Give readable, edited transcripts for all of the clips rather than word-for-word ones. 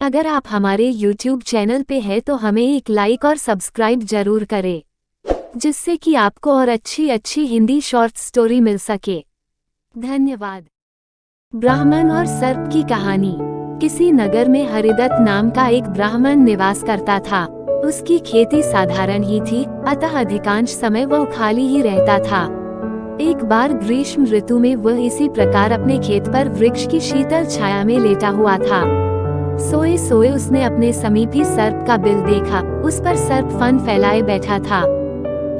अगर आप हमारे YouTube चैनल पे हैं तो हमें एक लाइक और सब्सक्राइब जरूर करें, जिससे कि आपको और अच्छी हिंदी शॉर्ट स्टोरी मिल सके। धन्यवाद। ब्राह्मण और सर्प की कहानी। किसी नगर में हरिदत्त नाम का एक ब्राह्मण निवास करता था। उसकी खेती साधारण ही थी, अतः अधिकांश समय वह खाली ही रहता था। एक बार ग्रीष्म ऋतु में वह इसी प्रकार अपने खेत पर वृक्ष की शीतल छाया में लेटा हुआ था। सोए सोए उसने अपने समीप ही सर्प का बिल देखा। उस पर सर्प फन फैलाए बैठा था।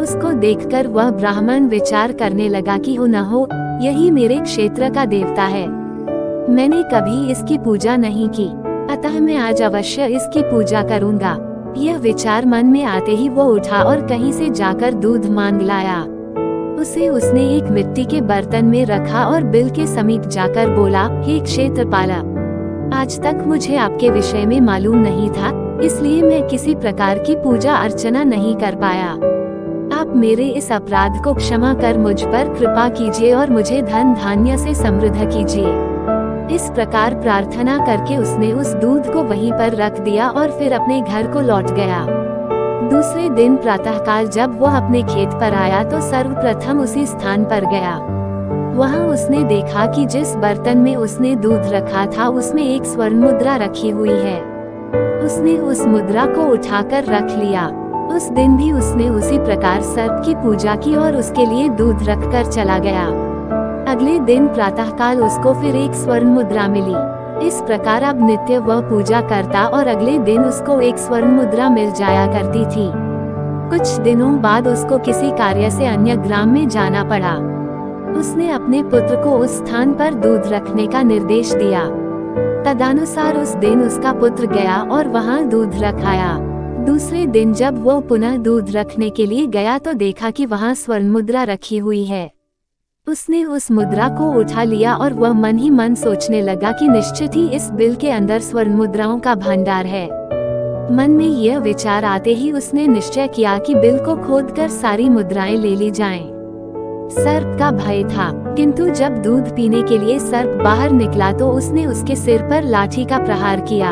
उसको देखकर वह ब्राह्मण विचार करने लगा कि हो न हो यही मेरे क्षेत्र का देवता है। मैंने कभी इसकी पूजा नहीं की, अतः मैं आज अवश्य इसकी पूजा करूंगा। यह विचार मन में आते ही वो उठा और कहीं से जाकर दूध मांग लाया। उसने एक मिट्टी के बर्तन में रखा और बिल के समीप जाकर बोला, हे क्षेत्रपाला, आज तक मुझे आपके विषय में मालूम नहीं था, इसलिए मैं किसी प्रकार की पूजा अर्चना नहीं कर पाया। आप मेरे इस अपराध को क्षमा कर मुझ पर कृपा कीजिए और मुझे धन धान्य से समृद्ध कीजिए। इस प्रकार प्रार्थना करके उसने उस दूध को वहीं पर रख दिया और फिर अपने घर को लौट गया। दूसरे दिन प्रातःकाल जब वह अपने खेत पर आया तो सर्वप्रथम उसी स्थान पर गया। वहां उसने देखा कि जिस बर्तन में उसने दूध रखा था उसमें एक स्वर्ण मुद्रा रखी हुई है। उसने उस मुद्रा को उठाकर रख लिया। उस दिन भी उसने उसी प्रकार सर्प की पूजा की और उसके लिए दूध रखकर चला गया। अगले दिन प्रातःकाल उसको फिर एक स्वर्ण मुद्रा मिली। इस प्रकार अब नित्य वह पूजा करता और अगले दिन उसको एक स्वर्ण मुद्रा मिल जाया करती थी। कुछ दिनों बाद उसको किसी कार्य से अन्य ग्राम में जाना पड़ा। उसने अपने पुत्र को उस स्थान पर दूध रखने का निर्देश दिया। तदनुसार उस दिन उसका पुत्र गया और वहां दूध रख आया। दूसरे दिन जब वो पुनः दूध रखने के लिए गया तो देखा कि वहां स्वर्ण मुद्रा रखी हुई है। उसने उस मुद्रा को उठा लिया और वह मन ही मन सोचने लगा कि निश्चित ही इस बिल के अंदर स्वर्ण मुद्राओं का भंडार है। मन में यह विचार आते ही उसने निश्चय किया कि बिल को खोदकर सारी मुद्राएं ले ली जाएं। सर्प का भय था, किंतु जब दूध पीने के लिए सर्प बाहर निकला तो उसने उसके सिर पर लाठी का प्रहार किया।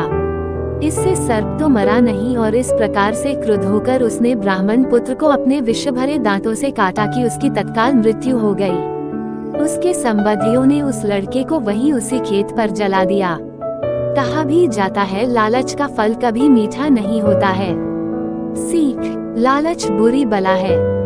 इससे सर्प तो मरा नहीं और इस प्रकार से क्रुद्ध होकर उसने ब्राह्मण पुत्र को अपने विष भरे दांतों से काटा कि उसकी तत्काल मृत्यु हो गई। उसके संबंधियों ने उस लड़के को वहीं उसी खेत पर जला दिया। कहा भी जाता है, लालच का फल कभी मीठा नहीं होता है। सीख, लालच बुरी बला है।